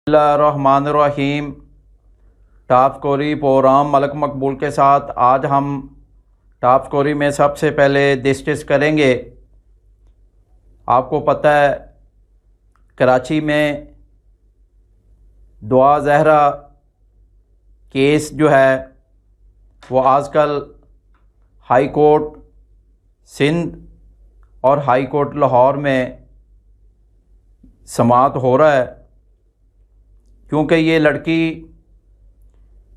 बिस्मिल्लाहिर्रहमानिर्रहीम। Top स्कोरी programme Malak मकबूल के साथ आज हम टॉप स्कोरी में सबसे पहले डिस्कस करेंगे। आपको पता है कराची में दुआ ज़हरा केस जो है वो आजकल हाई कोर्ट सिंध और हाई कोर्ट लाहौर में समाअत हो रहा है, क्योंकि ये लड़की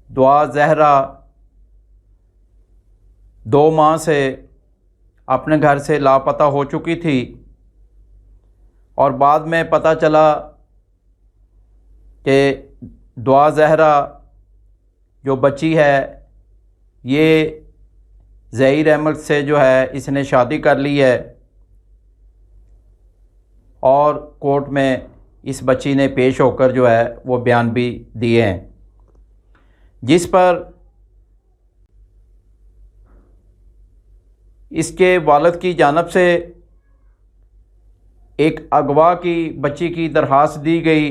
दुआ ज़हरा 2 माह से अपने घर से लापता हो चुकी थी और बाद में पता चला कि दुआ ज़हरा जो बच्ची है ये ज़हीर अहमद से जो है इसने शादी कर ली है और कोर्ट में इस बच्ची ने पेश होकर जो है वो बयान भी दिए हैं, जिस पर इसके वालिद की जानिब से एक अगवा की बच्ची की दरख्वास्त दी गई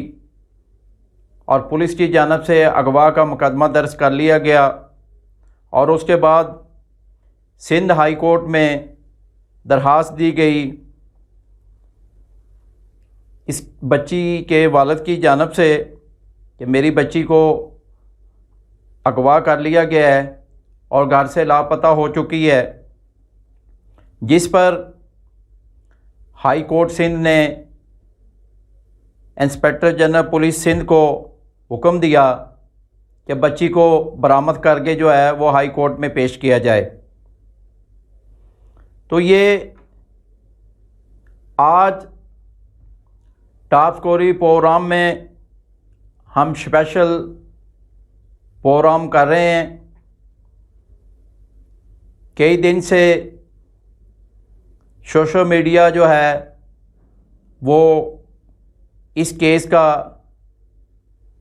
और पुलिस की जानिब से अगवा का मुकदमा दर्ज कर लिया गया और उसके बाद सिंध हाई कोर्ट में दरख्वास्त दी गई इस बच्ची के वालिद की जानिब से कि मेरी बच्ची को अगवा कर लिया गया है और घर से लापता हो चुकी है, जिस पर हाई कोर्ट सिंध ने इंस्पेक्टर जनरल पुलिस सिंध को हुक्म दिया कि बच्ची को बरामद करके जो है वो हाई कोर्ट में पेश किया जाए। तो ये आज टॉप स्कोरी प्रोग्राम में हम स्पेशल प्रोग्राम कर रहे हैं। कई दिन से सोशल मीडिया जो है वो इस केस का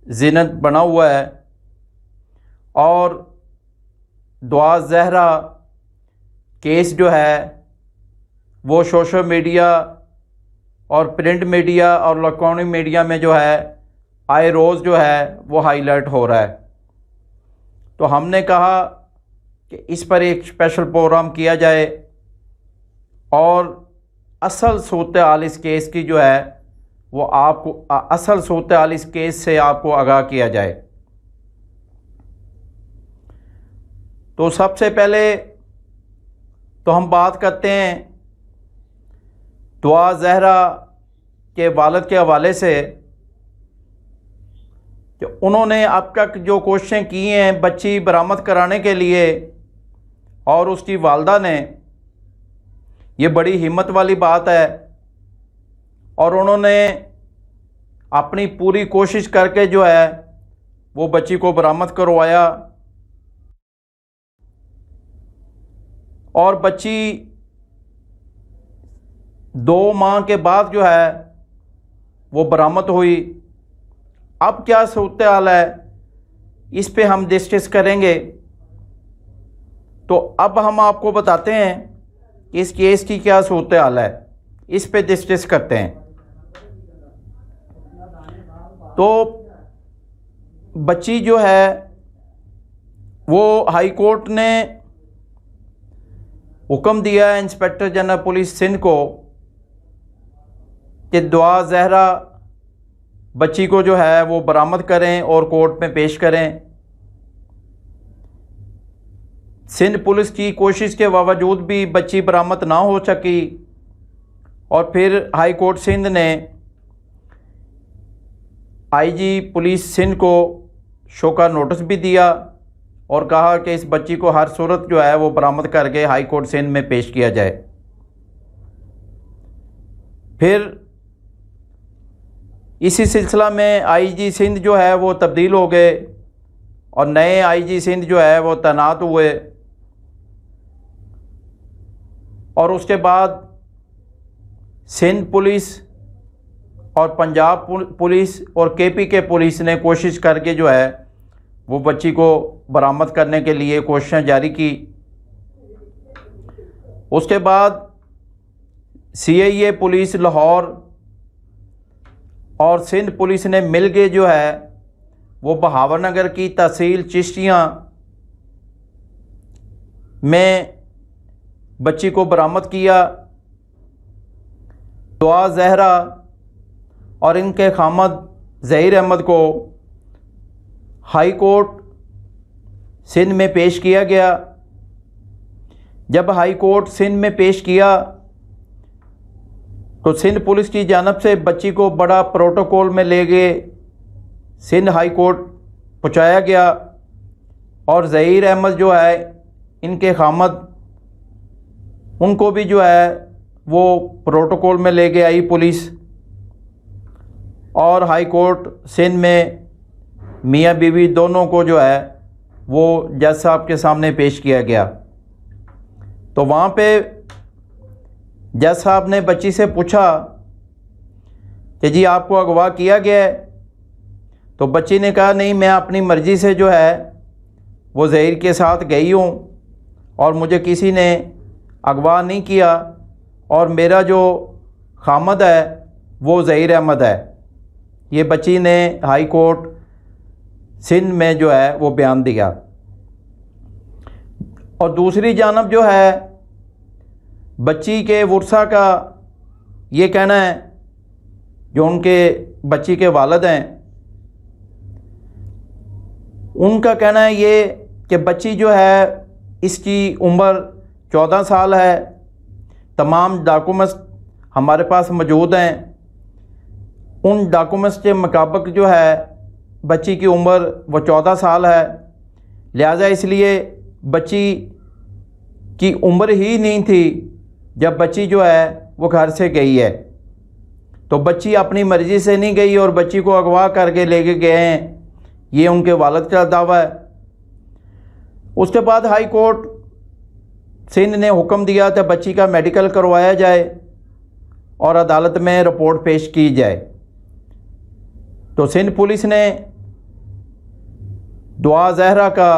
ज़िनत बना हुआ है और दुआ ज़हरा केस जो है वो सोशल मीडिया और प्रिंट मीडिया और इलेक्ट्रॉनिक मीडिया में जो है आए रोज़ जो है वो हाईलाइट हो रहा है। तो हमने कहा कि इस पर एक स्पेशल प्रोग्राम किया जाए और असल सूरत-ए-हाल इस केस की जो है वो आपको असल सूरत-ए-हाल इस केस से आपको आगाह किया जाए। तो सबसे पहले तो हम बात करते हैं दुआ ज़हरा के वालिद के हवाले से कि उन्होंने अब तक जो कोशिशें की हैं बच्ची बरामद कराने के लिए और उसकी वालदा ने, ये बड़ी हिम्मत वाली बात है और उन्होंने अपनी पूरी कोशिश करके जो है वो बच्ची को बरामद करवाया और बच्ची 2 माह के बाद जो है वो बरामद हुई। अब क्या सूरत हाल है इस पे हम डिस्कस करेंगे। तो अब हम आपको बताते हैं कि इस केस की क्या सूरत हाल है, इस पे डिस्कस करते हैं। तो बच्ची जो है वो हाई कोर्ट ने हुक्म दिया है इंस्पेक्टर जनरल पुलिस सिंध को कि दुआ ज़हरा बच्ची को जो है वो बरामद करें और कोर्ट में पेश करें। सिंध पुलिस की कोशिश के बावजूद भी बच्ची बरामद ना हो सकी और फिर हाई कोर्ट सिंध ने आईजी पुलिस सिंध को शो का नोटिस भी दिया और कहा कि इस बच्ची को हर सूरत जो है वो बरामद करके हाई कोर्ट सिंध में पेश किया जाए। फिर इसी सिलसिला में आईजी सिंध जो है वो तब्दील हो गए और नए आईजी सिंध जो है वो तैनात हुए और उसके बाद सिंध पुलिस और पंजाब पुलिस और केपी के पुलिस ने कोशिश करके जो है वो बच्ची को बरामद करने के लिए कोशिशें जारी की। उसके बाद सीआईए पुलिस लाहौर और सिंध पुलिस ने मिल के जो है वो बहावर नगर की तहसील चिश्तियाँ में बच्ची को बरामद किया। दुआ जहरा और इनके खामद ज़हीर अहमद को हाई कोर्ट सिंध में पेश किया गया। जब हाई कोर्ट सिंध में पेश किया तो सिंध पुलिस की जानब से बच्ची को बड़ा प्रोटोकॉल में ले गए सिंध हाई कोर्ट पहुँचाया गया और ज़हीर अहमद जो है इनके खामद उनको भी जो है वो प्रोटोकॉल में ले गए आई पुलिस और हाई कोर्ट सिंध में मियाँ बीवी दोनों को जो है वो जज साहब के सामने पेश किया गया। तो वहाँ पे जज साहब ने बच्ची से पूछा कि जी आपको अगवा किया गया है? तो बच्ची ने कहा नहीं, मैं अपनी मर्ज़ी से जो है वो ज़हीर के साथ गई हूँ और मुझे किसी ने अगवा नहीं किया और मेरा जो खामद है वो ज़हीर अहमद है। ये बच्ची ने हाई कोर्ट सिंध में जो है वो बयान दिया। और दूसरी जानब जो है बच्ची के वर्सा का ये कहना है, जो उनके बच्ची के वालिद हैं उनका कहना है ये कि बच्ची जो है इसकी उम्र 14 साल है। तमाम डॉक्यूमेंट्स हमारे पास मौजूद हैं। उन डॉक्यूमेंट्स के मुताबिक जो है बच्ची की उम्र वो 14 साल है। लिहाजा इसलिए बच्ची की उम्र ही नहीं थी जब बच्ची जो है वो घर से गई है। तो बच्ची अपनी मर्ज़ी से नहीं गई और बच्ची को अगवा करके लेके गए हैं, ये उनके वालिद का दावा है। उसके बाद हाई कोर्ट सिंध ने हुक्म दिया था बच्ची का मेडिकल करवाया जाए और अदालत में रिपोर्ट पेश की जाए। तो सिंध पुलिस ने दुआ जहरा का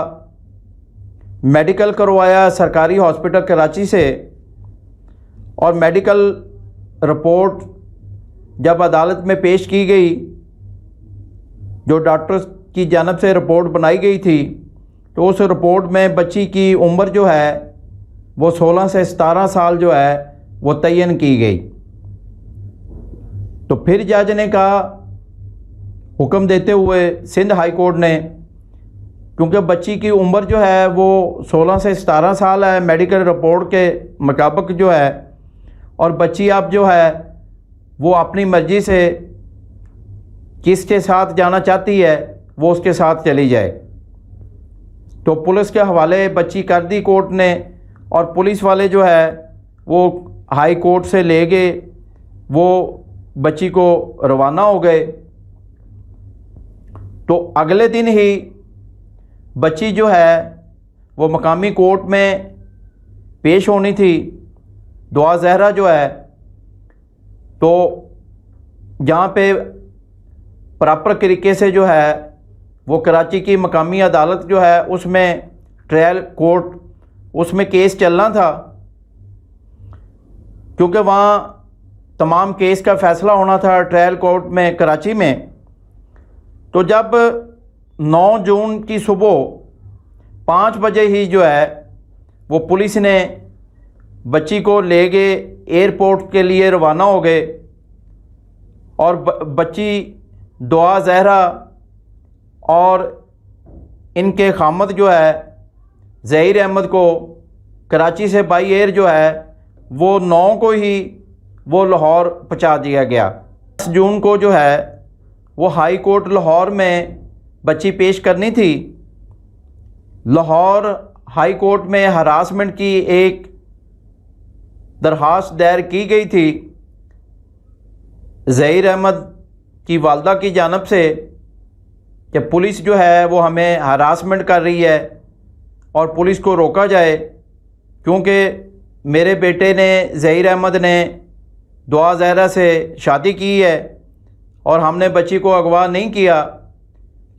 मेडिकल करवाया सरकारी हॉस्पिटल कराची से और मेडिकल रिपोर्ट जब अदालत में पेश की गई, जो डॉक्टर्स की जानब से रिपोर्ट बनाई गई थी, तो उस रिपोर्ट में बच्ची की उम्र जो है वो 16 से 17 साल जो है वो तयन की गई। तो फिर जज ने कहा, हुक्म देते हुए सिंध हाई कोर्ट ने, क्योंकि बच्ची की उम्र जो है वो 16 से 17 साल है मेडिकल रिपोर्ट के मुताबिक जो है, और बच्ची अब जो है वो अपनी मर्ज़ी से किसके साथ जाना चाहती है वो उसके साथ चली जाए। तो पुलिस के हवाले बच्ची कर दी कोर्ट ने और पुलिस वाले जो है वो हाई कोर्ट से ले गए, वो बच्ची को रवाना हो गए। तो अगले दिन ही बच्ची जो है वो मकामी कोर्ट में पेश होनी थी। दुआ जहरा जो है तो जहाँ पे प्रॉपर तरीके से जो है वो कराची की मकामी अदालत जो है उसमें ट्रायल कोर्ट उसमें केस चलना था, क्योंकि वहाँ तमाम केस का फ़ैसला होना था ट्रायल कोर्ट में कराची में। तो जब 9 जून की सुबह 5 बजे ही जो है वो पुलिस ने बच्ची को ले गए, एयरपोर्ट के लिए रवाना हो गए और बच्ची दुआ जहरा और इनके खामद जो है ज़हीर अहमद को कराची से बाई एयर जो है वो 9 को ही वो लाहौर पहुंचा दिया गया। 10 जून को जो है वो हाई कोर्ट लाहौर में बच्ची पेश करनी थी। लाहौर हाई कोर्ट में हरासमेंट की एक दरख्वास्त दायर की गई थी ज़हीर अहमद की वालदा की जानब से कि पुलिस जो है वो हमें हरासमेंट कर रही है और पुलिस को रोका जाए, क्योंकि मेरे बेटे ने ज़हीर अहमद ने दुआ जहरा से शादी की है और हमने बच्ची को अगवा नहीं किया,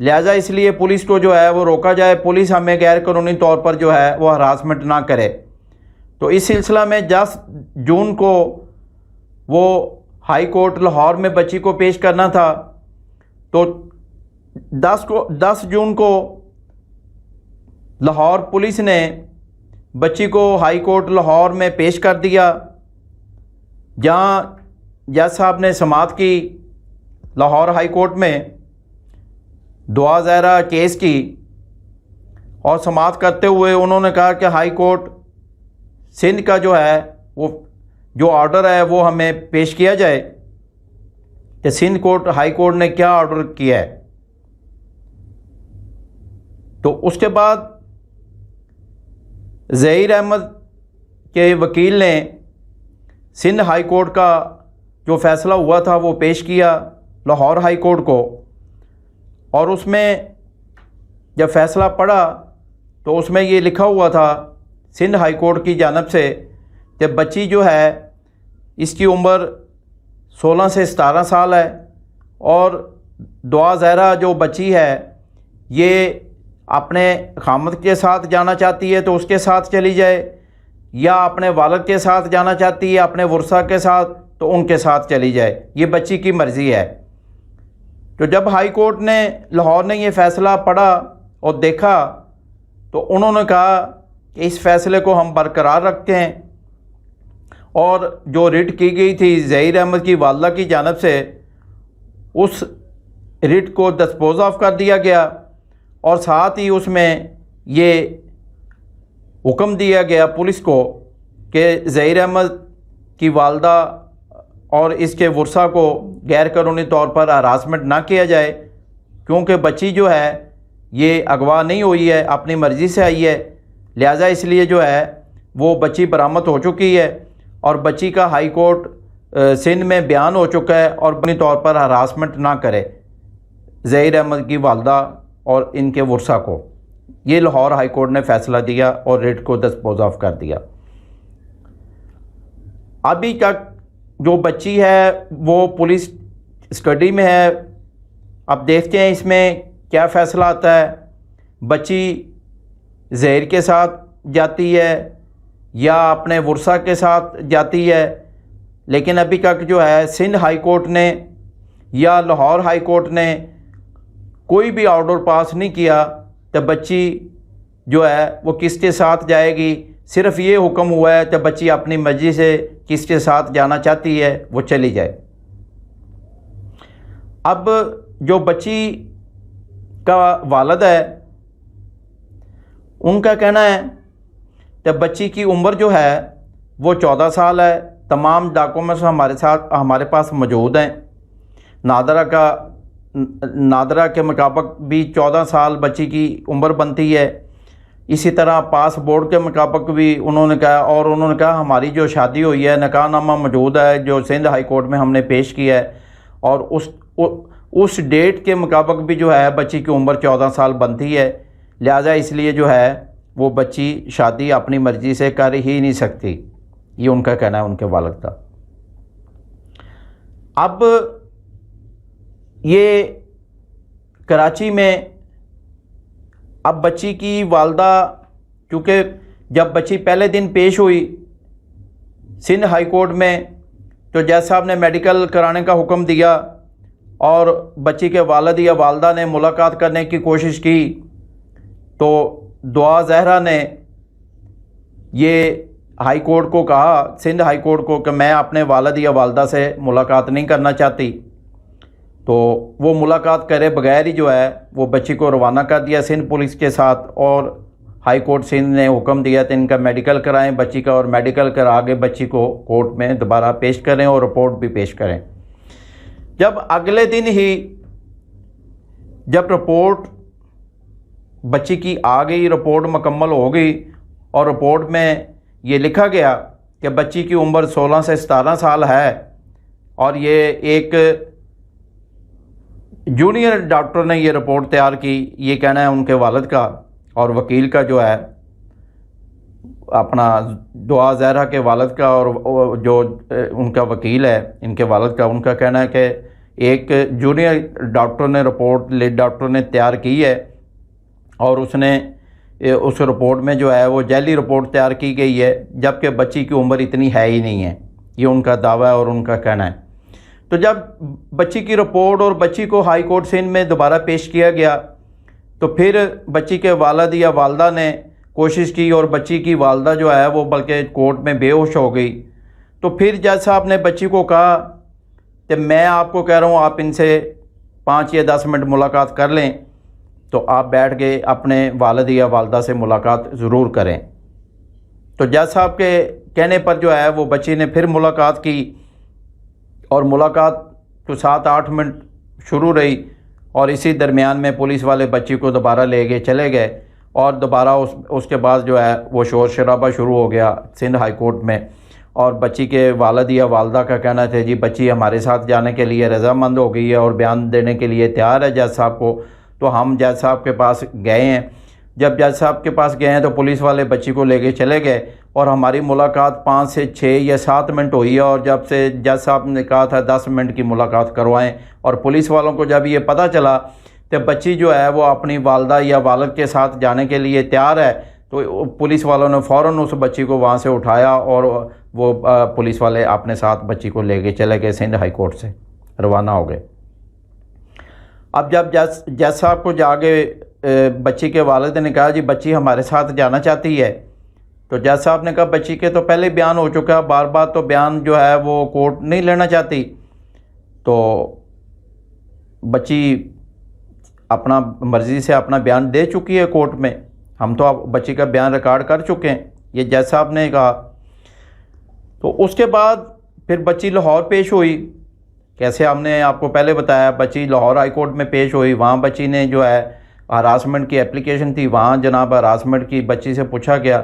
लिहाजा इसलिए पुलिस को जो है वो रोका जाए, पुलिस हमें गैर कानूनी तौर पर जो है वो हरासमेंट ना करे। तो इस सिलसिला में 10 जून को वो हाई कोर्ट लाहौर में बच्ची को पेश करना था, तो 10 जून को लाहौर पुलिस ने बच्ची को हाई कोर्ट लाहौर में पेश कर दिया, जहाँ जज साहब ने समाअत की लाहौर हाई कोर्ट में दुआ ज़हरा केस की, और समाअत करते हुए उन्होंने कहा कि हाई कोर्ट सिंध का जो है वो जो ऑर्डर है वो हमें पेश किया जाए कि सिंध कोर्ट हाई कोर्ट ने क्या ऑर्डर किया है। तो उसके बाद ज़हीर अहमद के वकील ने सिंध हाई कोर्ट का जो फ़ैसला हुआ था वो पेश किया लाहौर हाई कोर्ट को, और उसमें जब फ़ैसला पढ़ा तो उसमें ये लिखा हुआ था सिंध हाई कोर्ट की जानिब से कि बच्ची जो है इसकी उम्र 16 से 17 साल है, और दुआ ज़हरा जो बच्ची है ये अपने खामद के साथ जाना चाहती है तो उसके साथ चली जाए, या अपने वालिद के साथ जाना चाहती है अपने वर्सा के साथ तो उनके साथ चली जाए, ये बच्ची की मर्ज़ी है। तो जब हाई कोर्ट ने लाहौर ने ये फ़ैसला पढ़ा और देखा तो उन्होंने कहा कि इस फ़ैसले को हम बरकरार रखते हैं, और जो रिट की गई थी ज़हीर अहमद की वालदा की जानिब से उस रिट को डिस्पोज ऑफ कर दिया गया, और साथ ही उसमें ये हुक्म दिया गया पुलिस को कि ज़हीर अहमद की वालदा और इसके वर्सा को गैर कानूनी तौर पर हरासमेंट ना किया जाए, क्योंकि बच्ची जो है ये अगवा नहीं हुई है, अपनी मर्ज़ी से आई है, लिहाजा इसलिए जो है वो बच्ची बरामद हो चुकी है, और बच्ची का हाई कोर्ट सिंध में बयान हो चुका है, और कानूनी तौर पर हरासमेंट ना करे ज़हीर अहमद की वालदा और इनके वर्सा को। ये लाहौर हाई कोर्ट ने फ़ैसला दिया और रिट को डिस्पोज ऑफ कर दिया। अभी तक जो बच्ची है वो पुलिस स्टडी में है, अब देखते हैं इसमें क्या फ़ैसला आता है। बच्ची ज़हीर के साथ जाती है या अपने वर्सा के साथ जाती है, लेकिन अभी तक जो है सिंध हाई कोर्ट ने या लाहौर हाई कोर्ट ने कोई भी ऑर्डर पास नहीं किया तो बच्ची जो है वो किसके साथ जाएगी। सिर्फ़ ये हुक्म हुआ है कि बच्ची अपनी मर्ज़ी से किसके साथ जाना चाहती है वो चली जाए। अब जो बच्ची का वालिद है उनका कहना है कि बच्ची की उम्र जो है वो 14 साल है। तमाम डॉक्यूमेंट्स हमारे पास मौजूद हैं। नादरा के मुताबिक भी 14 साल बच्ची की उम्र बनती है। इसी तरह पासपोर्ट के मुताबिक भी उन्होंने कहा, और उन्होंने कहा हमारी जो शादी हुई है निकाहनामा मौजूद है जो सिंध हाई कोर्ट में हमने पेश किया है, और उस डेट के मुताबिक भी जो है बच्ची की उम्र 14 साल बनती है। लिहाजा इसलिए जो है वो बच्ची शादी अपनी मर्ज़ी से कर ही नहीं सकती, ये उनका कहना है उनके वालिद का। अब ये कराची में अब बच्ची की वालदा, क्योंकि जब बच्ची पहले दिन पेश हुई सिंध हाई कोर्ट में तो जज साहब ने मेडिकल कराने का हुक्म दिया, और बच्ची के वालिद या वालदा ने मुलाकात करने की कोशिश की तो दुआ ज़हरा ने ये हाई कोर्ट को कहा, सिंध हाई कोर्ट को, कि मैं अपने वालिद या वालदा से मुलाकात नहीं करना चाहती। तो वो मुलाकात करे बगैर ही जो है वो बच्ची को रवाना कर दिया सिंध पुलिस के साथ, और हाई कोर्ट सिंध ने हुक्म दिया तो इनका मेडिकल कराएं बच्ची का, और मेडिकल करा के बच्ची को कोर्ट में दोबारा पेश करें और रिपोर्ट भी पेश करें। जब अगले दिन ही जब रिपोर्ट बच्ची की आ गई, रिपोर्ट मुकम्मल हो गई, और रिपोर्ट में ये लिखा गया कि बच्ची की उम्र 16 से 17 साल है, और ये एक जूनियर डॉक्टर ने ये रिपोर्ट तैयार की, ये कहना है उनके वालिद का, और वकील का जो है अपना दुआ ज़हरा के वालिद का, और जो उनका वकील है इनके वालिद का, उनका कहना है कि एक जूनियर डॉक्टर ने रिपोर्ट लीड डॉक्टर ने तैयार की है, और उसने उस रिपोर्ट में जो है वो जैली रिपोर्ट तैयार की गई है, जबकि बच्ची की उम्र इतनी है ही नहीं है। ये उनका दावा है और उनका कहना है। तो जब बच्ची की रिपोर्ट और बच्ची को हाई कोर्ट सिंध में दोबारा पेश किया गया तो फिर बच्ची के वालिद या वालदा ने कोशिश की और बच्ची की वालदा जो है वो बल्कि कोर्ट में बेहोश हो गई। तो फिर जज साहब ने बच्ची को कहा कि मैं आपको कह रहा हूँ आप इनसे 5 या 10 मिनट मुलाकात कर लें, तो आप बैठ के अपने वालिद या वालदा से मुलाकात ज़रूर करें। तो जज साहब के कहने पर जो है वो बच्ची ने फिर मुलाकात की और मुलाकात तो 7-8 मिनट शुरू रही और इसी दरमियान में पुलिस वाले बच्ची को दोबारा ले गए चले गए और दोबारा उसके बाद जो है वो शोर शराबा शुरू हो गया सिंध हाई कोर्ट में। और बच्ची के वालिद या वालदा का कहना था जी बच्ची हमारे साथ जाने के लिए रज़ामंद हो गई है और बयान देने के लिए तैयार है जज साहब को। तो हम जज साहब के पास गए हैं। जब जज साहब के पास गए हैं तो पुलिस वाले बच्ची को लेके चले गए और हमारी मुलाकात 5 से 6 या 7 मिनट हुई है और जब से जज साहब ने कहा था 10 मिनट की मुलाकात करवाएं और पुलिस वालों को जब ये पता चला तो बच्ची जो है वो अपनी वालदा या वालिद के साथ जाने के लिए तैयार है, तो पुलिस वालों ने फ़ौरन उस बच्ची को वहाँ से उठाया और वो पुलिस वाले अपने साथ बच्ची को लेके चले गए, सिंध हाई कोर्ट से रवाना हो गए। अब जब जज साहब को जाके बच्ची के वालिद ने कहा जी बच्ची हमारे साथ जाना चाहती है, तो जज साहब ने कहा बच्ची के तो पहले बयान हो चुका है, बार बार तो बयान जो है वो कोर्ट नहीं लेना चाहती। तो बच्ची अपना मर्ज़ी से अपना बयान दे चुकी है कोर्ट में, हम तो अब बच्ची का बयान रिकॉर्ड कर चुके हैं, ये जज साहब ने कहा। तो उसके बाद फिर बच्ची लाहौर पेश हुई, कैसे हमने आपको पहले बताया बच्ची लाहौर हाई कोर्ट में पेश हुई। वहाँ बच्ची ने जो है हरासमेंट की एप्लीकेशन थी, वहाँ जनाब हरासमेंट की बच्ची से पूछा गया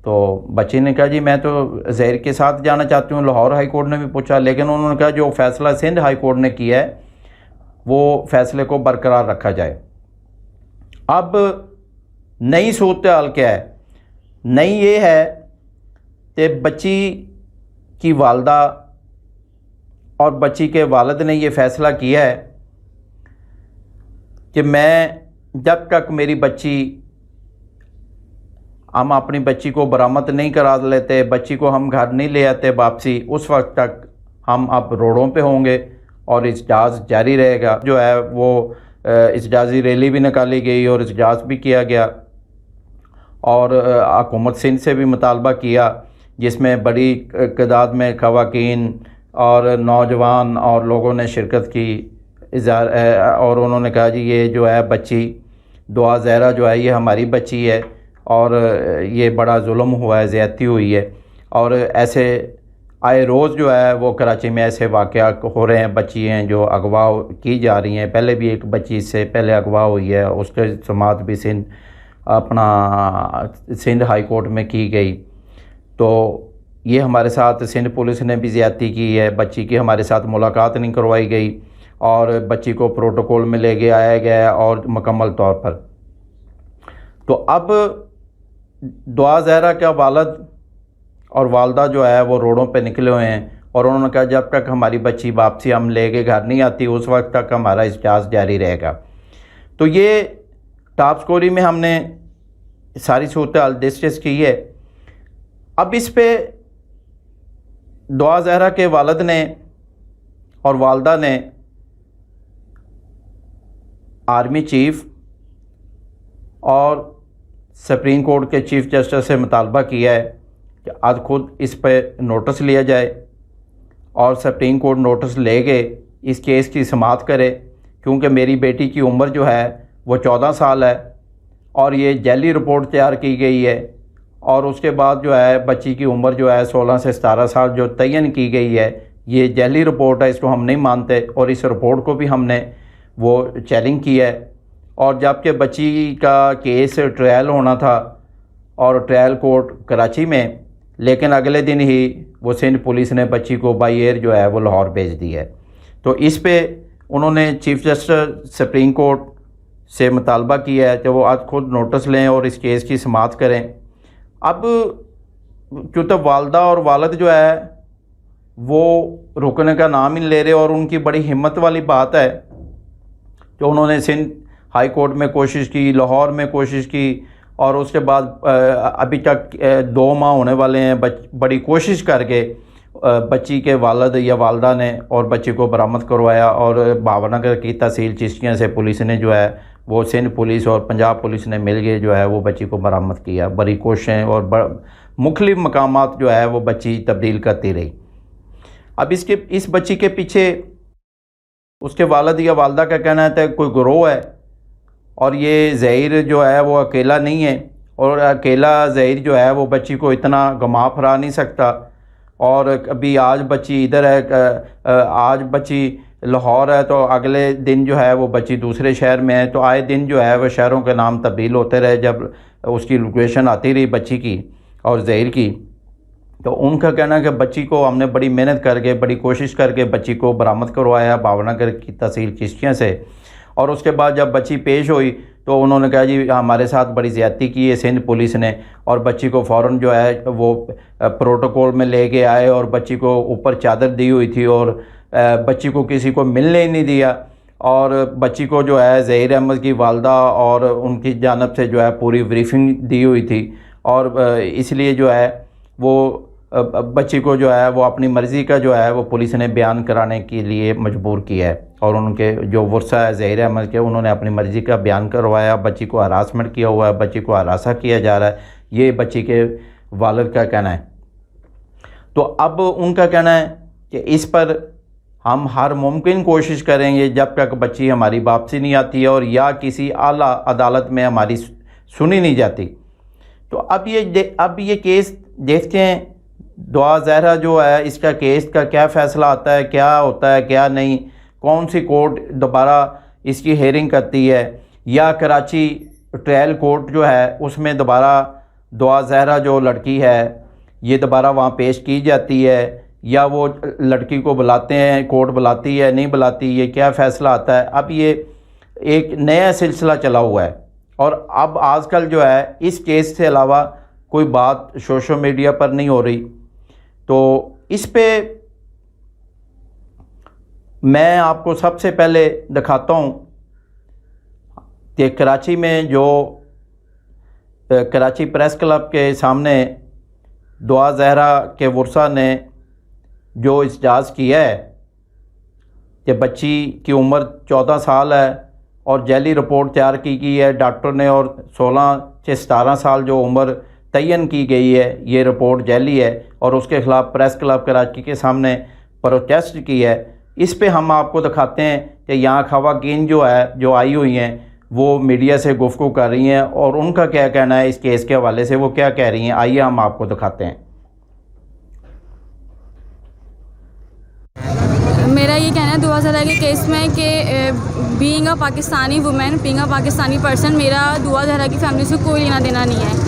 तो बच्ची ने कहा जी मैं तो ज़हर के साथ जाना चाहती हूँ। लाहौर हाई कोर्ट ने भी पूछा लेकिन उन्होंने कहा जो फ़ैसला सिंध हाई कोर्ट ने किया है वो फ़ैसले को बरकरार रखा जाए। अब नई सूरत हाल क्या है? नई ये है कि बच्ची की वालदा और बच्ची के वालिद ने ये फ़ैसला किया है कि मैं जब तक मेरी बच्ची हम अपनी बच्ची को बरामद नहीं करा लेते, बच्ची को हम घर नहीं ले आते वापसी, उस वक्त तक हम अब रोडों पे होंगे और इजलास जारी रहेगा। जो है वो इजलासी रैली भी निकाली गई और इजलास भी किया गया और हुकूमत सिंध से भी मुतालबा किया जिसमें बड़ी तादाद में ख़वातीन और नौजवान और लोगों ने शिरकत की इज़हार। और उन्होंने कहा जी ये जो है बच्ची दुआ ज़हरा जो है ये हमारी बच्ची है और ये बड़ा जुल्म हुआ है, ज़्यादती हुई है। और ऐसे आए रोज़ जो है वो कराची में ऐसे वाक़या हो रहे हैं, बच्ची हैं जो अगवा की जा रही हैं। पहले भी एक बच्ची इससे पहले अगवा हुई है, उसके समात भी सिंध हाई कोर्ट में की गई। तो ये हमारे साथ सिंध पुलिस ने भी ज़्यादती की है, बच्ची की हमारे साथ मुलाकात नहीं करवाई गई और बच्ची को प्रोटोकॉल में ले गया आया गया और मुकम्मल तौर पर। तो अब दुआ ज़हरा का वालिद और वालदा जो है वो रोडों पे निकले हुए हैं और उन्होंने कहा जब तक हमारी बच्ची वापसी हम ले के घर नहीं आती उस वक्त तक हमारा इजलास जारी रहेगा। तो ये टॉप स्टोरी में हमने सारी सूरत हाल डिस्कस की है। अब इस पे दुआ ज़हरा के वालिद ने और वालदा ने आर्मी चीफ़ और सुप्रीम कोर्ट के चीफ़ जस्टिस से मुतालबा किया है कि आज खुद इस पर नोटिस लिया जाए और सुप्रीम कोर्ट नोटिस ले गए इस केस की समाअत करे, क्योंकि मेरी बेटी की उम्र जो है वो 14 साल है और ये जैली रिपोर्ट तैयार की गई है और उसके बाद जो है बच्ची की उम्र जो है 16 से 17 साल जो तयन की गई है ये जैली रिपोर्ट है, इसको हम नहीं मानते और इस रिपोर्ट को भी हमने वो चैलेंज किया है। और जबकि बच्ची का केस ट्रायल होना था और ट्रायल कोर्ट कराची में, लेकिन अगले दिन ही वो सिंध पुलिस ने बच्ची को बाई एयर जो है वो लाहौर भेज दी है। तो इस पे उन्होंने चीफ़ जस्टिस सुप्रीम कोर्ट से मुतालबा किया है कि वो आज खुद नोटिस लें और इस केस की समाअत करें। अब क्योंकि वालदा और वालिद जो है वो रुकने का नाम ही नहीं ले रहे और उनकी बड़ी हिम्मत वाली बात है कि उन्होंने सिंध हाई कोर्ट में कोशिश की, लाहौर में कोशिश की और उसके बाद अभी तक 2 माह होने वाले हैं बड़ी कोशिश करके बच्ची के वालिद या वालदा ने और बच्ची को बरामद करवाया और भावनगर की तहसील चिश्तियाँ से पुलिस ने जो है वो सिंध पुलिस और पंजाब पुलिस ने मिल के जो है वो बच्ची को बरामद किया। बड़ी कोशिशें और मुख्तलिफ मकामात जो है वो बच्ची तब्दील करती रही। अब इस बच्ची के पीछे उसके वालिद या वालदा का कहना है कि कोई गिरोह है और ये ज़हीर जो है वो अकेला नहीं है और अकेला ज़हीर जो है वो बच्ची को इतना घुमा फिरा नहीं सकता। और अभी आज बच्ची इधर है, आज बच्ची लाहौर है तो अगले दिन जो है वो बच्ची दूसरे शहर में है, तो आए दिन जो है वो शहरों के नाम तब्दील होते रहे। जब उसकी लोकेशन आती रही बच्ची की और ज़हीर की, तो उनका कहना है कि बच्ची को हमने बड़ी मेहनत करके बड़ी कोशिश करके बच्ची को बरामद करवाया भावनगर की तहसील चिश्तियाँ से। और उसके बाद जब बच्ची पेश हुई तो उन्होंने कहा जी हमारे साथ बड़ी ज़्यादती की है सिंध पुलिस ने, और बच्ची को फ़ौरन जो है वो प्रोटोकॉल में लेके आए और बच्ची को ऊपर चादर दी हुई थी और बच्ची को किसी को मिलने ही नहीं दिया। और बच्ची को जो है ज़हीर अहमद की वालदा और उनकी जानिब से जो है पूरी ब्रीफिंग दी हुई थी और इसलिए जो है वो बच्ची को जो है वो अपनी मर्ज़ी का जो है वो पुलिस ने बयान कराने के लिए मजबूर किया है। और उनके जो वर्सा है ज़हीर अहमद के, उन्होंने अपनी मर्ज़ी का बयान करवाया। बच्ची को हरासमेंट किया हुआ है, बच्ची को हरासा किया जा रहा है, ये बच्ची के वालिद का कहना है। तो अब उनका कहना है कि इस पर हम हर मुमकिन कोशिश करेंगे जब तक बच्ची हमारी वापसी नहीं आती है और या किसी आला अदालत में हमारी सुनी नहीं जाती। तो अब ये केस देखते हैं, दुआ ज़हरा जो है इसका केस का क्या फ़ैसला आता है, क्या होता है क्या नहीं, कौन सी कोर्ट दोबारा इसकी हेयरिंग करती है, या कराची ट्रायल कोर्ट जो है उसमें दोबारा दुआ ज़हरा जो लड़की है ये दोबारा वहाँ पेश की जाती है, या वो लड़की को बुलाते हैं, कोर्ट बुलाती है नहीं बुलाती, ये क्या फ़ैसला आता है। अब ये एक नया सिलसिला चला हुआ है और अब आजकल जो है इस केस से अलावा कोई बात सोशल मीडिया पर नहीं हो रही। तो इस पे मैं आपको सबसे पहले दिखाता हूँ कि कराची में जो कराची प्रेस क्लब के सामने दुआ ज़हरा के वर्सा ने जो इस्जाज़ किया है कि बच्ची की उम्र 14 साल है और जैली रिपोर्ट तैयार की गई है डॉक्टर ने, और 16 से 17 साल जो उम्र तयन की गई है ये रिपोर्ट जैली है, और उसके ख़िलाफ़ प्रेस क्लब कराची के सामने प्रोटेस्ट की है। इस पे हम आपको दिखाते हैं कि यहाँ ख़वातीन जो है जो आई हुई हैं वो मीडिया से गुफ्तगू कर रही हैं और उनका क्या कहना है इस केस के हवाले से, वो क्या कह रही हैं, आइए हम आपको दिखाते हैं। मेरा ये कहना है दुआ ज़हरा के केस में कि being a Pakistani women, being a Pakistani person, मेरा दुआ ज़हरा की फैमिली से कोई लेना देना नहीं है।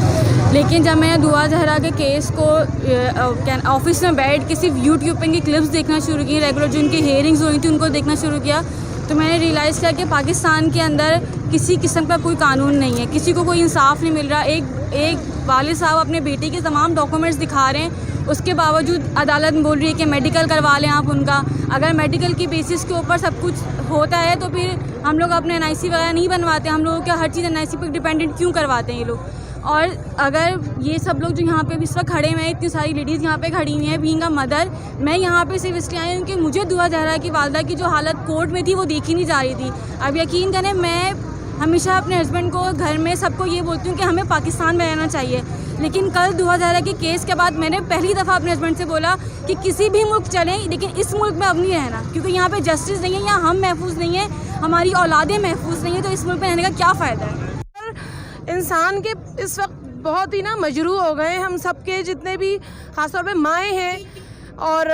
लेकिन जब मैंने दुआ ज़हरा के केस को ऑफिस में बैठ के सिर्फ यूट्यूब पे इनकी क्लिप्स देखना शुरू की, रेगुलर जो इनकी हेयरिंग्स हुई थी उनको देखना शुरू किया, तो मैंने रियलाइज़ किया कि पाकिस्तान के अंदर किसी किस्म का कोई कानून नहीं है, किसी को कोई इंसाफ नहीं मिल रहा। एक वालिद साहब अपने बेटे के तमाम डॉक्यूमेंट्स दिखा रहे हैं, उसके बावजूद अदालत बोल रही है कि मेडिकल करवा लें आप उनका। अगर मेडिकल की बेसिस के ऊपर सब कुछ होता है तो फिर हम लोग अपने NIC वगैरह नहीं बनवाते, हम लोगों का हर चीज़ NIC पर डिपेंडेंट क्यों करवाते हैं ये लोग। और अगर ये सब लोग जो यहाँ पे इस वक्त खड़े हुए हैं, इतनी सारी लेडीज़ यहाँ पे खड़ी हुई हैं बीइंग अ मदर, मैं यहाँ पे सिर्फ इसलिए आई हूँ कि मुझे दुआ ज़हरा की वालदा की जो हालत कोर्ट में थी वो देखी नहीं जा रही थी। अब यकीन करें, मैं हमेशा अपने हस्बैंड को घर में सबको ये बोलती हूँ कि हमें पाकिस्तान में रहना चाहिए, लेकिन कल दुआ ज़हरा के केस के बाद मैंने पहली दफ़ा अपने हस्बैंड से बोला कि किसी भी मुल्क चलें लेकिन इस मुल्क में अब नहीं रहना, क्योंकि यहाँ पे जस्टिस नहीं है, यहाँ हम महफूज नहीं है, हमारी औलादें महफूज नहीं है, तो इस मुल्क में रहने का क्या फ़ायदा है। इंसान के इस वक्त बहुत ही मजरू हो गए हम सबके, जितने भी ख़ासतौर पे माएँ हैं, और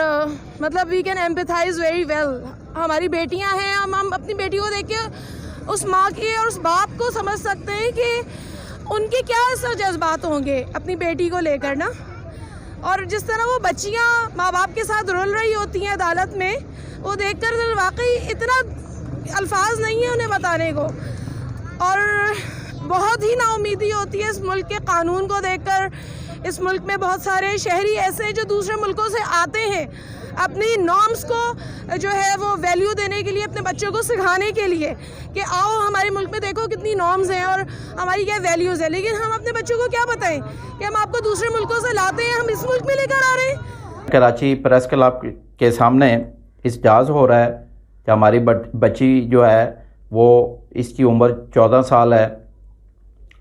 मतलब we can empathise very well. हमारी बेटियां हैं, हम अपनी बेटी को देख के उस माँ की और उस बाप को समझ सकते हैं कि उनके क्या ऐसे जज्बात होंगे अपनी बेटी को लेकर ना। और जिस तरह वो बच्चियाँ माँ बाप के साथ रुल रही होती हैं अदालत में, वो देखकर वाकई इतना अल्फाज नहीं है उन्हें बताने को, और बहुत ही नाउमीदी होती है इस मुल्क के कानून को देखकर। इस मुल्क में बहुत सारे शहरी ऐसे हैं जो दूसरे मुल्कों से आते हैं अपनी नॉर्म्स को जो है वो वैल्यू देने के लिए, अपने बच्चों को सिखाने के लिए कि आओ हमारे मुल्क में देखो कितनी नॉर्म्स हैं और हमारी क्या वैल्यूज़ है। लेकिन हम अपने बच्चों को क्या बताएं कि हम आपको दूसरे मुल्कों से लाते हैं, हम इस मुल्क में लेकर आ रहे हैं। कराची प्रेस क्लब के सामने इजलास हो रहा है कि हमारी बच्ची जो है वो इसकी उम्र 14 साल है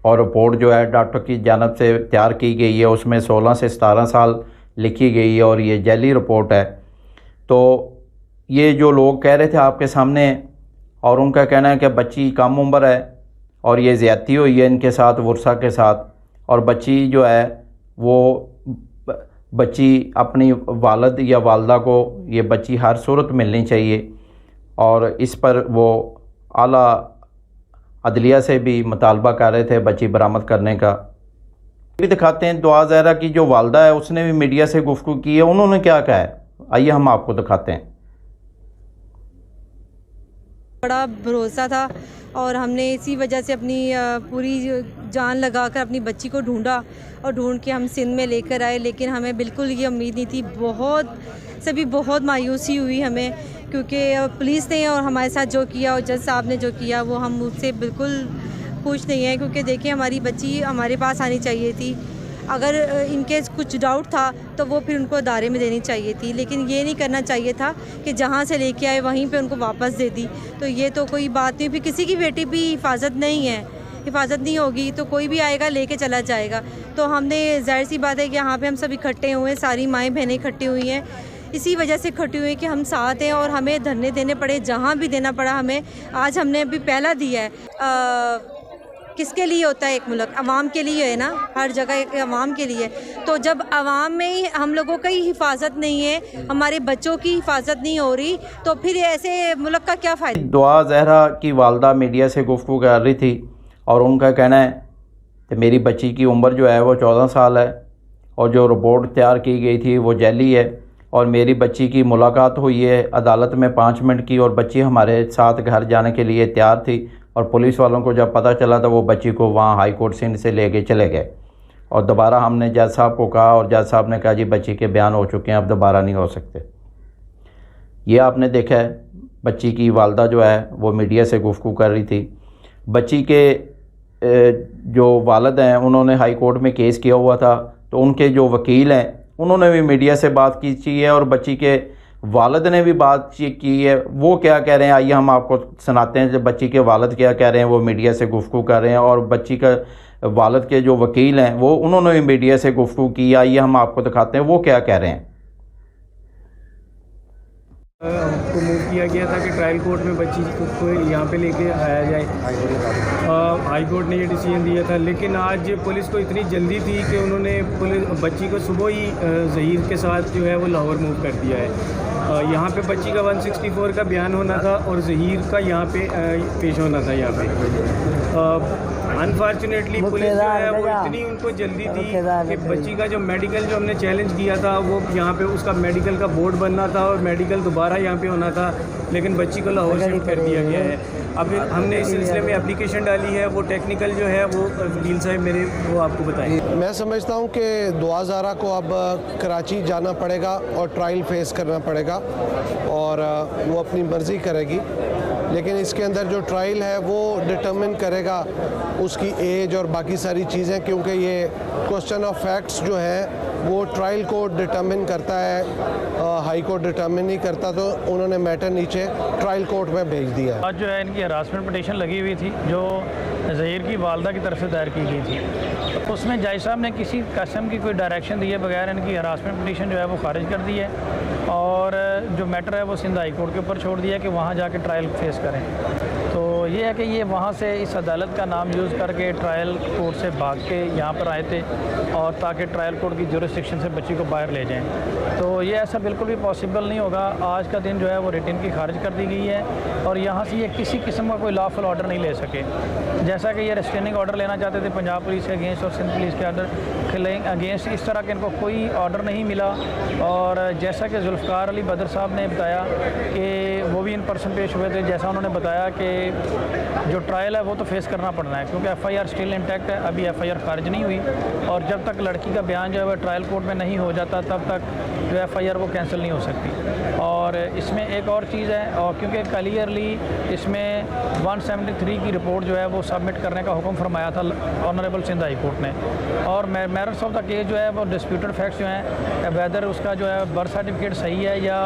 और रिपोर्ट जो है डॉक्टर की जानब से तैयार की गई है, उसमें 16 से 17 साल लिखी गई है और ये जैली रिपोर्ट है। तो ये जो लोग कह रहे थे आपके सामने और उनका कहना है कि बच्ची कम उम्र है और ये ज़्यादती हुई है इनके साथ, वर्षा के साथ, और बच्ची जो है वो बच्ची अपनी वालिद या वालदा को ये बच्ची हर सूरत मिलनी चाहिए और इस पर वो आला अदलिया से भी मुतालबा कर रहे थे बच्ची बरामद करने का। भी दिखाते हैं दुआ ज़हरा की जो वालदा है उसने भी मीडिया से गुफ्तगू की है, उन्होंने क्या कहा है, आइए हम आपको दिखाते हैं। बड़ा भरोसा था और हमने इसी वजह से अपनी पूरी जान लगाकर अपनी बच्ची को ढूंढा और ढूंढ के हम सिंध में लेकर आए, लेकिन हमें बिल्कुल ये उम्मीद नहीं थी। बहुत मायूसी हुई हमें, क्योंकि पुलिस ने और हमारे साथ जो किया और जज साहब ने जो किया वो हम उससे बिल्कुल खुश नहीं हैं। क्योंकि देखिए हमारी बच्ची हमारे पास आनी चाहिए थी, अगर इनकेस कुछ डाउट था तो वो फिर उनको अदारे में देनी चाहिए थी, लेकिन ये नहीं करना चाहिए था कि जहाँ से लेके आए वहीं पे उनको वापस दे दी। तो ये तो कोई बात नहीं, फिर किसी की बेटी भी हिफाजत नहीं है, हिफाजत नहीं होगी तो कोई भी आएगा लेके चला जाएगा। तो हमने जाहिर सी बात है कि यहाँ पे हम सब इकट्ठे हुए हैं, सारी माएँ बहनें इकट्ठी हुई हैं, इसी वजह से इकट्ठी हुई कि हम साथ हैं और हमें धरने देने पड़े, जहाँ भी देना पड़ा हमें। आज हमने अभी पहला दिया है। किसके लिए होता है एक मुल्क? अवाम के लिए है ना, हर जगह एक अवाम के लिए। तो जब अवाम में ही हम लोगों की हिफाजत नहीं है, हमारे बच्चों की हिफाजत नहीं हो रही, तो फिर ऐसे मुल्क का क्या फ़ायदा। दुआ ज़हरा की वालदा मीडिया से गुफ्तगू कर रही थी और उनका कहना है कि मेरी बच्ची की उम्र जो है वो 14 साल है और जो रिपोर्ट तैयार की गई थी वो जैली है और मेरी बच्ची की मुलाकात हुई है अदालत में 5 मिनट की और बच्ची हमारे साथ घर जाने के लिए तैयार थी और पुलिस वालों को जब पता चला तो वो बच्ची को वहाँ हाई कोर्ट सिंध से लेके चले गए और दोबारा हमने जज साहब को कहा और जज साहब ने कहा जी बच्ची के बयान हो चुके हैं, अब दोबारा नहीं हो सकते। ये आपने देखा है बच्ची की वालदा जो है वो मीडिया से गुफ्तगू कर रही थी। बच्ची के जो वालिद हैं उन्होंने हाई कोर्ट में केस किया हुआ था, तो उनके जो वकील हैं उन्होंने भी मीडिया से बात की है और बच्ची के वालिद ने भी बातचीत की है। वो क्या कह रहे हैं आइए हम आपको सुनाते हैं, जब बच्ची के वालिद क्या कह रहे हैं वो मीडिया से गुफ्तगू कर रहे हैं और बच्ची का वालिद के जो वकील हैं वो उन्होंने भी मीडिया से गुफ्तगू की, आइए हम आपको दिखाते हैं वो क्या कह रहे हैं। हमको मूव किया गया था कि ट्रायल कोर्ट में बच्ची को यहाँ पे लेके आया जाए। हाई कोर्ट ने ये डिसीजन दिया था, लेकिन आज पुलिस को इतनी जल्दी थी कि उन्होंने बच्ची को सुबह ही ज़हीर के साथ जो है वो लाहौर मूव कर दिया है। यहाँ पे बच्ची का 164 का बयान होना था और ज़हीर का यहाँ पे पेश होना था यहाँ पे। अनफॉर्चुनेटली पुलिस जो है वो इतनी उनको जल्दी थी कि बच्ची का जो मेडिकल जो हमने चैलेंज किया था वो यहाँ पे उसका मेडिकल का बोर्ड बनना था और मेडिकल दोबारा यहाँ पे होना था, लेकिन बच्ची को लाहौर शिफ्ट कर दिया गया है। अब हमने इस सिलसिले में एप्लीकेशन डाली है, वो टेक्निकल जो है वो वकील साहब मेरे वो आपको बताएंगे। मैं समझता हूँ कि दुआ ज़हरा को अब कराची जाना पड़ेगा और ट्रायल फेस करना पड़ेगा और वो अपनी मर्ज़ी करेगी, लेकिन इसके अंदर जो ट्रायल है वो डिटरमिन करेगा उसकी एज और बाकी सारी चीज़ें, क्योंकि ये क्वेश्चन ऑफ फैक्ट्स जो है वो ट्रायल कोर्ट डिटरमिन करता है, हाई कोर्ट डिटरमिन नहीं करता। तो उन्होंने मैटर नीचे ट्रायल कोर्ट में भेज दिया। आज जो है इनकी हरासमेंट पिटीशन लगी हुई थी जो ज़हीर की वालदा की तरफ से दायर की गई थी, तो उसमें जज साहब ने किसी किस्म की कोई डायरेक्शन दिए बगैर इनकी हरासमेंट पिटीशन जो है वो खारिज कर दी है और जो मैटर है वो सिंध हाई कोर्ट के ऊपर छोड़ दिया कि वहाँ जाके ट्रायल फेस करें। तो ये है कि ये वहाँ से इस अदालत का नाम यूज़ करके ट्रायल कोर्ट से भाग के यहाँ पर आए थे और ताकि ट्रायल कोर्ट की जुरिस्डिक्शन से बच्ची को बाहर ले जाएं। तो ये ऐसा बिल्कुल भी पॉसिबल नहीं होगा। आज का दिन जो है वो रिटन की खारिज कर दी गई है और यहाँ से ये किसी किस्म का कोई लॉफुल ऑर्डर नहीं ले सके। जैसा कि ये रेस्ट्रेनिंग ऑर्डर लेना चाहते थे पंजाब पुलिस के अगेंस्ट और सिंध पुलिस के अगेंस्ट, इस तरह के इनको कोई ऑर्डर नहीं मिला। और जैसा कि जुल्फ़कार अली बदर साहब ने बताया कि वो भी इन पर्सन पेश हुए थे, जैसा उन्होंने बताया कि जो ट्रायल है वो तो फेस करना पड़ना है, क्योंकि एफआईआर स्टिल इंटैक्ट है, अभी एफआईआर खारिज नहीं हुई, और जब तक लड़की का बयान जो है वो ट्रायल कोर्ट में नहीं हो जाता तब तक जो एफआईआर वो कैंसिल नहीं हो सकती। और इसमें एक और चीज़ है, और क्योंकि क्लियरली इसमें 173 की रिपोर्ट जो है वो सबमिट करने का हुक्म फरमाया था ऑनरेबल सिंध हाई कोर्ट ने, और मेरिट्स ऑफ द केस जो है वो डिस्प्यूटेड फैक्ट्स जो हैं, वेदर उसका जो है बर्थ सर्टिफिकेट सही है या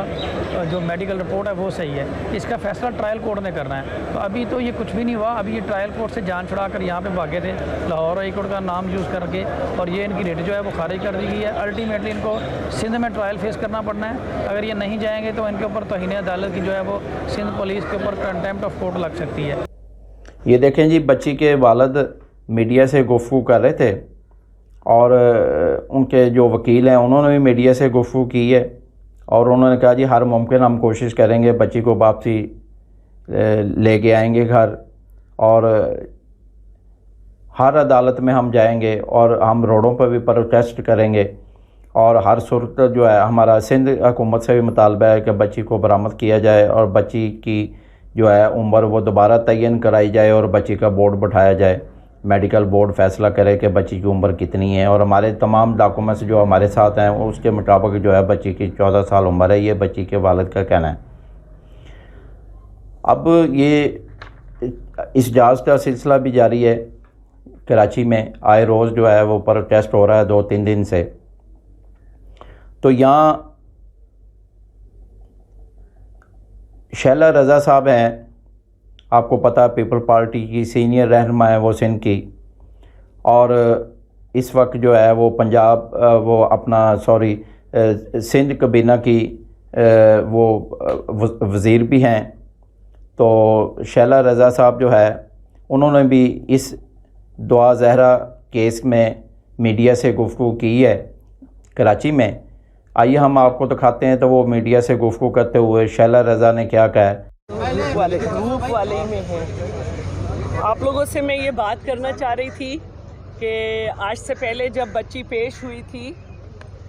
जो मेडिकल रिपोर्ट है वो सही है, इसका फैसला ट्रायल कोर्ट ने करना है। तो अभी तो ये कुछ भी नहीं हुआ, अभी ये ट्रायल कोर्ट से जान छुड़ा कर यहाँ पे भागे थे, लाहौर हाई कोर्ट का नाम यूज़ करके, और ये इनकी रेट जो है वो खारिज कर दी गई है। अल्टीमेटली इनको सिंध में ट्रायल फेस करना पड़ना है, अगर ये नहीं जाएंगे तो इनके ऊपर तौहीन अदालत की जो है वो सिंध पुलिस के ऊपर कंटेम्प्ट ऑफ कोर्ट लग सकती है। ये देखें जी, बच्ची के वालिद मीडिया से गुफ्तगू कर रहे थे, और उनके जो वकील हैं उन्होंने भी मीडिया से गुफ्तगू की है, और उन्होंने कहा जी हर मुमकिन हम कोशिश करेंगे, बच्ची को वापसी लेके आएंगे घर, और हर अदालत में हम जाएंगे और हम रोडों पर भी प्रोटेस्ट करेंगे, और हर सूरत जो है हमारा सिंध हुकूमत से भी मुतालबा है कि बच्ची को बरामद किया जाए, और बच्ची की जो है उम्र वो दोबारा तयन कराई जाए, और बच्ची का बोर्ड बैठाया जाए, मेडिकल बोर्ड फ़ैसला करे कि बच्ची की उम्र कितनी है, और हमारे तमाम डॉक्यूमेंट्स जो हमारे साथ हैं उसके मुताबिक जो है बच्ची की 14 साल उम्र है, ये बच्ची के वालिद का कहना है। अब ये इस जांच का सिलसिला भी जारी है, कराची में आए रोज़ जो है वो प्रोटेस्ट हो रहा है 2-3 दिन से। तो यहाँ शैला रज़ा साहब हैं, आपको पता है पीपल पार्टी की सीनियर रहनुमा है वो सिंध की, और इस वक्त जो है वो पंजाब वो अपना सिंध कबीना की वो वज़ीर भी हैं। तो शैला रज़ा साहब जो है उन्होंने भी इस दुआ ज़हरा केस में मीडिया से गुफ्तगू की है कराची में। आइए हम आपको दिखाते हैं तो वो मीडिया से गुफ्तगू करते हुए शैला रज़ा ने क्या कहा है। ग्रुप वाले ही में है। आप लोगों से मैं ये बात करना चाह रही थी कि आज से पहले जब बच्ची पेश हुई थी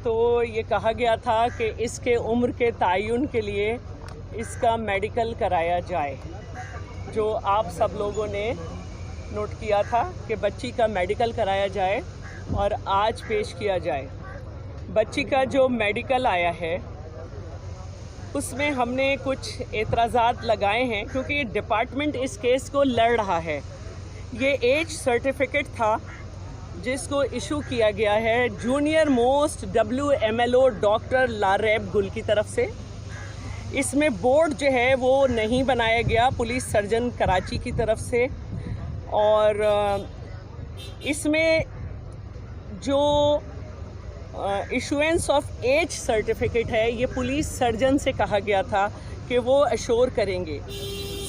तो ये कहा गया था कि इसके उम्र के तयन के लिए इसका मेडिकल कराया जाए, जो आप सब लोगों ने नोट किया था कि बच्ची का मेडिकल कराया जाए और आज पेश किया जाए। बच्ची का जो मेडिकल आया है उसमें हमने कुछ एतराज़ात लगाए हैं, क्योंकि ये डिपार्टमेंट इस केस को लड़ रहा है। ये एज सर्टिफिकेट था जिसको इशू किया गया है junior most WMLO doctor Lareb Gul की तरफ से। इसमें बोर्ड जो है वो नहीं बनाया गया पुलिस सर्जन कराची की तरफ से, और इसमें जो इशुएंस ऑफ एज सर्टिफिकेट है ये पुलिस सर्जन से कहा गया था कि वो अश्योर करेंगे।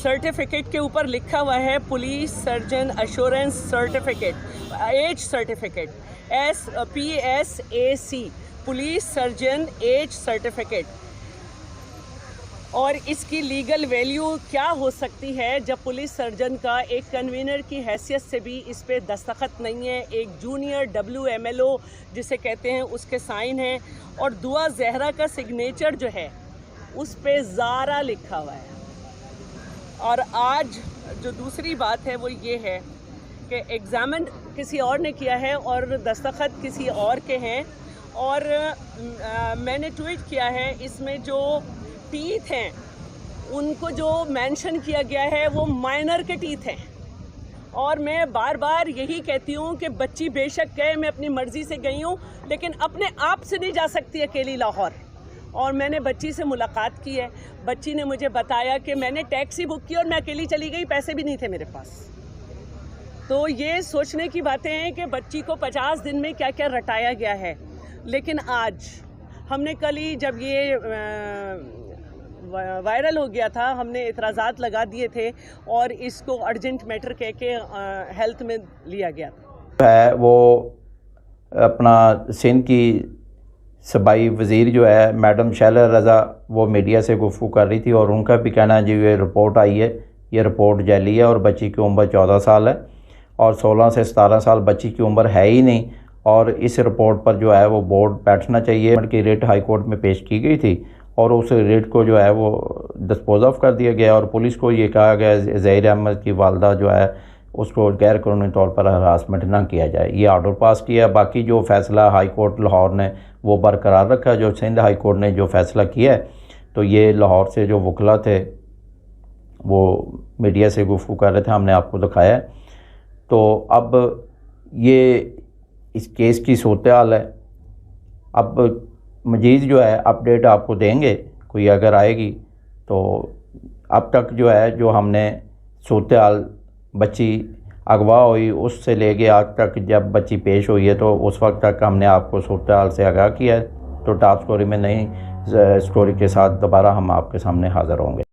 सर्टिफिकेट के ऊपर लिखा हुआ है police surgeon assurance certificate, age certificate PSAC, police surgeon age certificate. और इसकी लीगल वैल्यू क्या हो सकती है जब पुलिस सर्जन का एक कन्वीनर की हैसियत से भी इस पे दस्तखत नहीं है, एक जूनियर WMLO जिसे कहते हैं उसके साइन है, और दुआ ज़हरा का सिग्नेचर जो है उस पे ज़ारा लिखा हुआ है। और आज जो दूसरी बात है वो ये है कि एग्ज़ामिन किसी और ने किया है और दस्तखत किसी और के हैं, और मैंने ट्वीट किया है इसमें जो टीथ हैं उनको जो मेंशन किया गया है वो माइनर के टीथ हैं। और मैं बार बार यही कहती हूँ कि बच्ची बेशक कहे मैं अपनी मर्ज़ी से गई हूँ, लेकिन अपने आप से नहीं जा सकती अकेली लाहौर। और मैंने बच्ची से मुलाकात की है, बच्ची ने मुझे बताया कि मैंने टैक्सी बुक की और मैं अकेली चली गई, पैसे भी नहीं थे मेरे पास। तो ये सोचने की बातें हैं कि बच्ची को 50 दिन में क्या क्या रटाया गया है। लेकिन आज हमने कल ही जब ये वायरल हो गया था हमने एतराज़ात लगा दिए थे और इसको अर्जेंट मैटर कह के हेल्थ में लिया गया था। है वो अपना सिंध की सूबाई वज़ीर जो है मैडम शैला रज़ा वो मीडिया से गुफ्तगू कर रही थी, और उनका भी कहना है जी ये रिपोर्ट आई है, ये रिपोर्ट जाली है, और बच्ची की उम्र 14 साल है और 16 से 17 साल बच्ची की उम्र है ही नहीं, और इस रिपोर्ट पर जो है वो बोर्ड बैठना चाहिए। की रेट हाई कोर्ट में पेश की गई थी और उस रेट को जो है वो डिस्पोज ऑफ कर दिया गया और पुलिस को ये कहा गया ज़हीर अहमद की वालदा जो है उसको गैर कानूनी तौर पर हरासमेंट ना किया जाए। ये ऑर्डर पास किया। बाकी जो फ़ैसला हाई कोर्ट लाहौर ने वो बरकरार रखा, जो सिंध हाई कोर्ट ने जो फ़ैसला किया है, तो ये लाहौर से जो वकला थे वो मीडिया से गुफ्तगू कर रहे थे, हमने आपको दिखाया। तो अब ये इस केस की सूरत हाल है। अब मज़ीद जो है अपडेट आपको देंगे, कोई अगर आएगी तो। अब तक जो है जो हमने सूरत हाल बच्ची अगवा हुई उससे लेके आज तक जब बच्ची पेश हुई है तो उस वक्त तक हमने आपको सूरत हाल से आगाह किया है। तो टॉप स्टोरी में नई स्टोरी के साथ दोबारा हम आपके सामने हाज़िर होंगे।